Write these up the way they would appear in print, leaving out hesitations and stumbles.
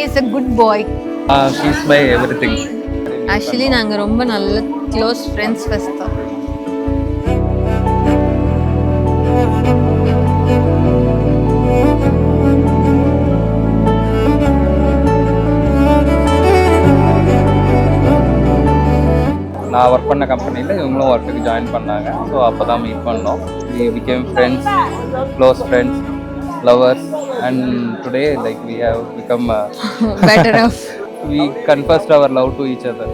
Is a good boy. She's my everything. Actually நாங்க ரொம்ப நல்ல க்ளோஸ் ஃப்ரெண்ட்ஸ் ஃபர்ஸ்ட் தான். நான் ஒர்க் பண்ண கம்பெனியில் இவங்களும் ஒர்க்குக்கு ஜாயின் பண்ணாங்க. ஸோ அப்போ தான் மீட் பண்ணோம். We became friends, close friends, lovers, and today like we have become better off. we confessed our love to each other.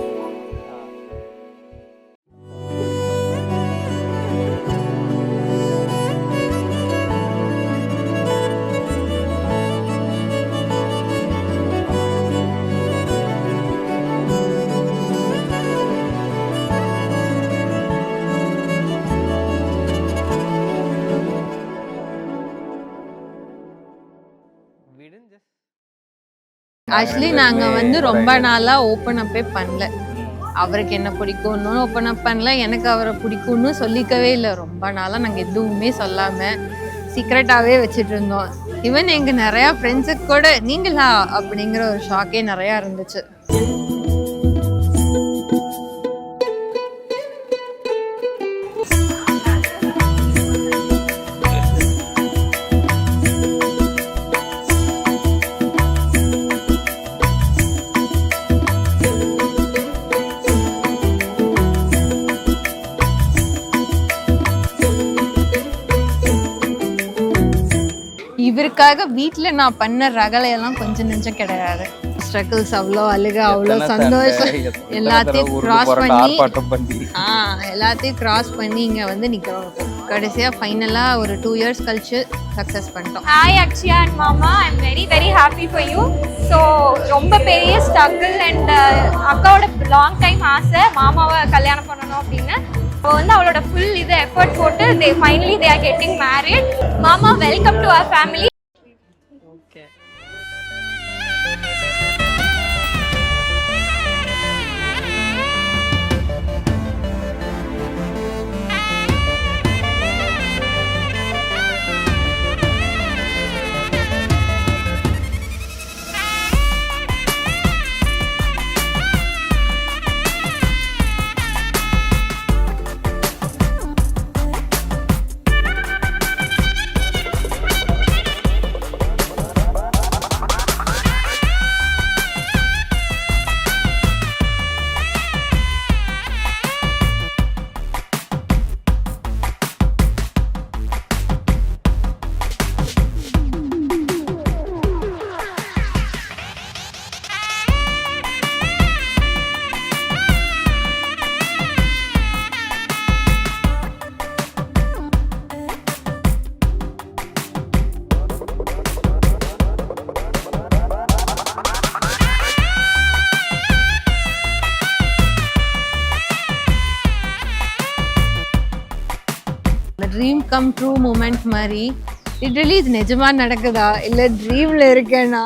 Actually நாங்கள் வந்து ரொம்ப நாளாக ஓப்பன் அப்பே பண்ணல. அவருக்கு என்ன பிடிக்கும்னு ஓப்பன் அப் பண்ணல, எனக்கு அவரை பிடிக்கும்னு சொல்லிக்கவே இல்லை. ரொம்ப நாளாக நாங்கள் எதுவுமே சொல்லாமல் சீக்ரெட்டாகவே வச்சுட்டு இருந்தோம். ஈவன் எங்கள் நிறையா ஃப்ரெண்ட்ஸுக்கு கூட நீங்களா அப்படிங்கிற ஒரு ஷாக்கே நிறையா இருந்துச்சு. இவருக்காக வீட்டில் நான் பண்ண ரகலையெல்லாம் கொஞ்சம் நெஞ்சம் கிடையாது. ஸ்ட்ரகிள்ஸ் அவ்வளோ அழுக அவ்வளோ சந்தோஷம் எல்லாத்தையும் கிராஸ் பண்ணி இங்கே வந்து நிற்கிறோம். கடைசியாக ஃபைனலாக ஒரு 2 years கழிச்சு சக்ஸஸ் பண்ணிட்டோம். ஹாய் அக்ஷயா அண்ட் மாமா, I am very very happy for you. So ரொம்ப பெரிய ஸ்ட்ரகிள் அண்ட் அக்காவோட லாங் டைம் ஆசை மாமாவை கல்யாணம் பண்ணணும் அப்படின்னு. இப்போ வந்து அவளோட ஃபுல் இது எஃபர்ட் போட்டு finally they are getting married. மாமா, welcome to our family. Dream come true moment மாதிரி லிட்டரலி இது நிஜமா நடக்குதா இல்லை ட்ரீம்ல இருக்கேனா?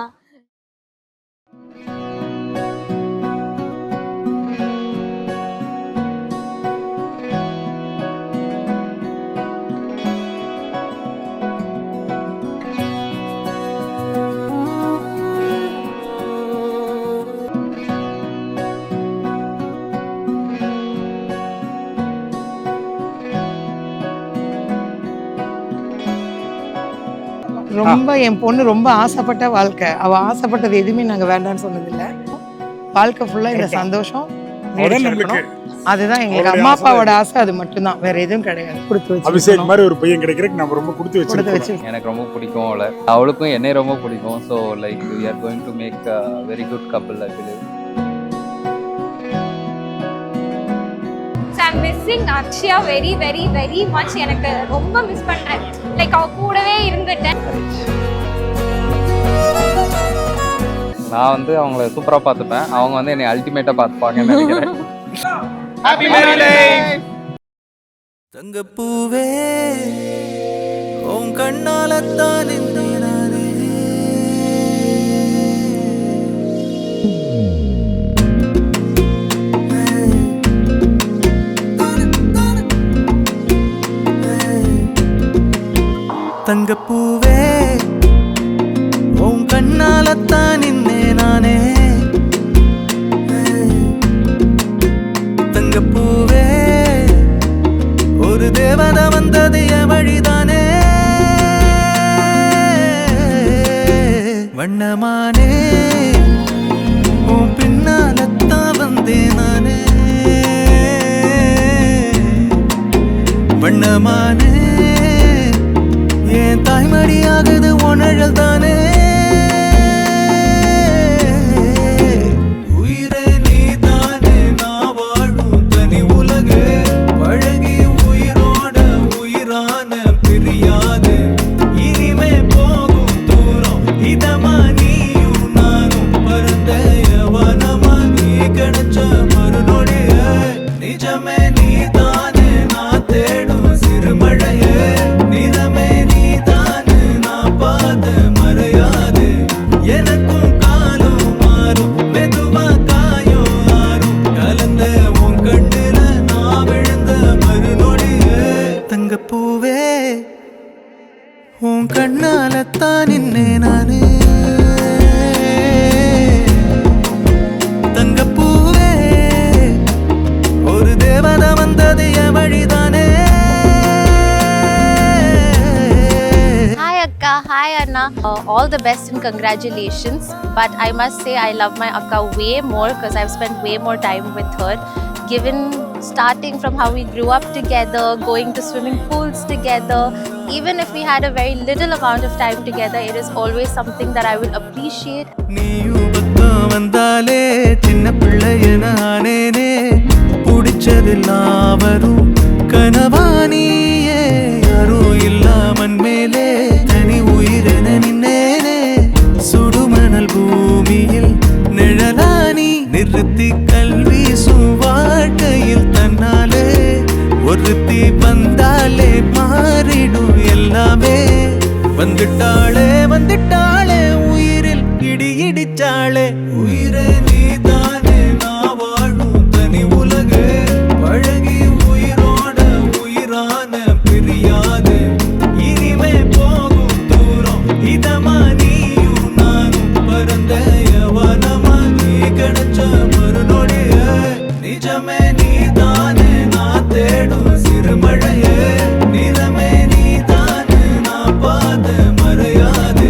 ரொம்ப என் பொண்ணு ரொம்ப ஆசைப்பட்ட வாழ்க்கை. அவ ஆசைப்பட்டது எதுவுமே நாங்க வேண்டாம்னு சொன்னதில்லை. வாழ்க்கை ஃபுல்லா இந்த சந்தோஷம் அதுதான் எங்களுக்கு அம்மா அப்பாவோட ஆசை. அது மட்டும்தான், வேற எதுவும் கிடையாது. கொடுத்து வச்சு அபிஷேக் மாதிரி ஒரு பையன் கிடைக்கிறதுக்கு நம்ம ரொம்ப கொடுத்து வச்சு எனக்கு ரொம்ப பிடிக்கும் அவளை, அவளுக்கும் என்னை ரொம்ப பிடிக்கும். So like we are going to make a very good couple, I believe. I'm missing Akshya very very very much. எனக்கு ரொம்ப மிஸ் பண்றேன். லைக் அவ கூடவே இருந்துட்டேன். நான் வந்து அவங்கள சூப்பரா பார்த்துப்பேன், அவங்க வந்து என்னை அல்டிமேட்டா பார்த்துப்பாங்கன்னு நினைக்கிறேன். Happy married life. தங்கப்பூவே உன் கண்ணாலத்தான் நானே தங்கப்பூவே உன் கண்ணாலத்தான் நானே வண்ணமானே உன் பின்னாலத்தான் வந்தேன் நானே வண்ணமானே என் தாய்மடியாகுது உணழல் தானே உயிரே நீ தானே நான் வாழும் தனி உலகு பழகி உயிரோட உயிரான பிரியாது இனிமே போகும் தூரம் இதமா நீயும் நானும் பரந்த யவனமா நீ கிடைச்ச மறுநொடிய நிஜமே நீ தானே நான் தேடும் சிறுமழையே நிறமே நீ தானே நான் பார்த்த மறையாது எனக்கும் காலம் மாறும் மெதுவா காயம் ஆறும் கலந்த உன் கண்ணுல நான் விழுந்த மறுநொடியே தங்கப்பூவே உன் கண்ணாலத்தான் நின்னே நானே தங்கப்பூவே ஒரு தேவதை வந்தது என் வழிதானே Hi Akka, hi Anna. All the best and congratulations. But I must say I love my Akka way more because I've spent way more time with her. Given starting from how we grew up together, going to swimming pools together, even if we had a very little amount of time together, it is always something that I will appreciate. நீயும் பக்கம் வந்தாலே சின்ன பிள்ளைய நானேனே பிடிச்சதெல்லாம் வரும் கனவானியே யாரும் இல்லாமன் மேலே தனி உயிரென நின்னேனே சுடுமணல் பூமியில் நிழலானி நிறுத்தி கல்வி வாழ்க்கையில் தன்னாலே ஒருத்தி வந்தாலே மாறிடும் எல்லாமே வந்துட்டாளே வந்துட்டாளே உயிரில் இடி இடிச்சாளே உயிரே நீ தானே நான் வாழும் தனி உலகு பழகி உயிரோட உயிரான பிரியாது இனிமே போகும் தூரம் இதமா நீயும் நானும் பரந்த யவனமா நீ கிடைச்ச மறுநொடிய நிஜமே நீ தானே நான் தேடும் சிறுமழையே நிறமே நீ தானே நான் பார்த்த மறையாது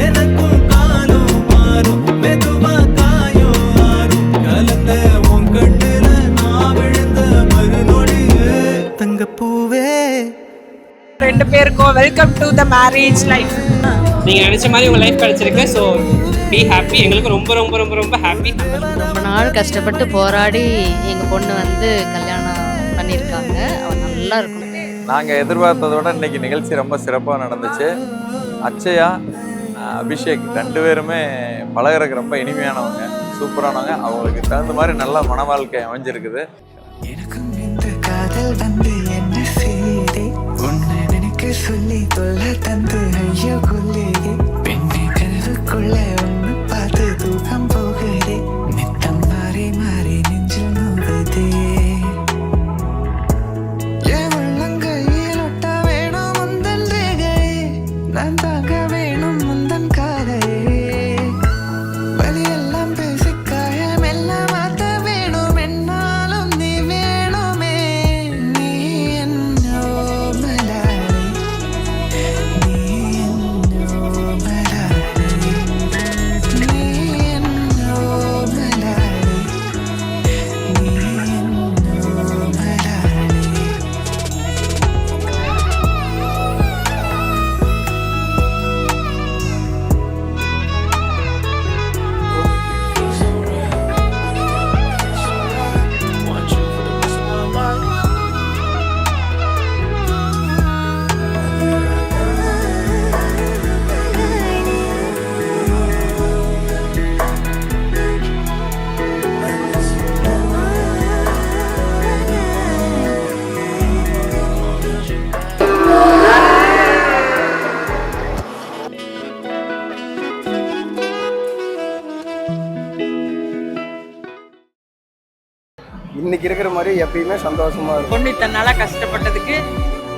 எனக்கும் காலம் மாறும் மெதுவா காயம் ஆறும் கலந்த உன் கண்ணுல நான் விழுந்த மறுநொடியே தங்கப்பூவே ரெண்டு பேருக்கும் welcome to the marriage life. நீங்கள் நினச்ச மாதிரி உங்கள் லைஃப் கிடச்சிருக்கு. So be happy. எங்களுக்கு ரொம்ப ரொம்ப ரொம்ப ரொம்ப ஹாப்பி. ரொம்ப நாள் கஷ்டப்பட்டு போராடி எங்கள் பொண்ணு வந்து கல்யாணம் பண்ணியிருக்காங்க. அவள் நல்லா இருக்கணும். நாங்கள் எதிர்பார்த்ததோட இன்னைக்கு நிகழ்ச்சி ரொம்ப சிறப்பாக நடந்துச்சு. அச்சயா அபிஷேக் ரெண்டு பேருமே பழகிறதுக்கு ரொம்ப இனிமையானவங்க, சூப்பரானவங்க. அவங்களுக்கு தகுந்த மாதிரி நல்ல மன வாழ்க்கை அமைஞ்சிருக்குது. எனக்கும் இந்த காதல் வந்து என்ன செய்தே உன்னை நினைக்க சொல்லி தொல்ல தந்து ஐயோ கொல்லேதே பெண்ணை கனவுக்குள்ள ஒன்று பார்த்து தூக்கம் போகுதே நித்தம் மாறி மாறி நெஞ்சில் நோகுதே என் உள்ளங்கையில் ஒட்ட வேணும் முந்தன் ரேகையே நான் தாங்க வேணும் முந்தன் காதையே வலியெல்லாம் பேசி காயமெல்லாம் மாற்ற வேணும் என்னாலும் நீ வேணுமே நீ என்னோ மலாடி நீ என்னோ மலாடி நீ என்னோ மலாடி நீ என்னோ மலாடி இன்னைக்கு இருக்கிற மாதிரி எப்பயுமே சந்தோஷமா இருக்கும். பொண்ணு இத்தனை நாளா கஷ்டப்பட்டதுக்கு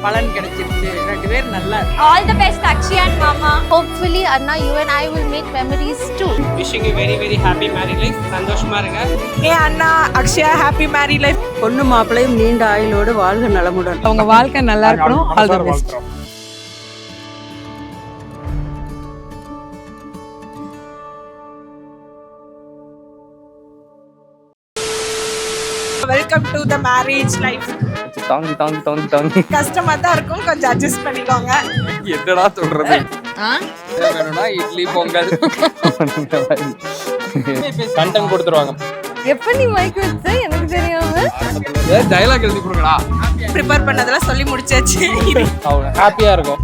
பலன் கிடைச்சிருச்சு. ரெண்டு பேரும் நல்லா All the best Akshay and Mama. Hopefully Anna, you and I will make memories too. Wishing you very very happy married life. சந்தோஷமாக இருங்க. ஏ அண்ணா அக்ஷயா ஹாப்பி மேரி லைஃப். பொண்ணு மாப்பிள்ளையும் நீண்ட ஆயுளோடு வாழ்க நலமுடன். அவங்க வாழ்க்கை நல்லா இருக்கணும். All the best. Welcome to the marriage life. தாங்கி தாங்கி தாங்கி தாங்கி கஷ்டமா தான் இருக்கும், கொஞ்சம் அட்ஜஸ்ட் பண்ணிக்கோங்க. என்னடா சொல்றது? வேணும்னா இட்லி பொங்கல் கண்டென்ட் கொடுத்துருவாங்க. எப்ப நீ மைக் வச்ச எனக்கு தெரியாம டைலாக் எழுதி கொடுங்கடா. ப்ரிப்பேர் பண்ணதெல்லாம் சொல்லி முடிச்சாச்சு. ஹாப்பியா இருக்கும்.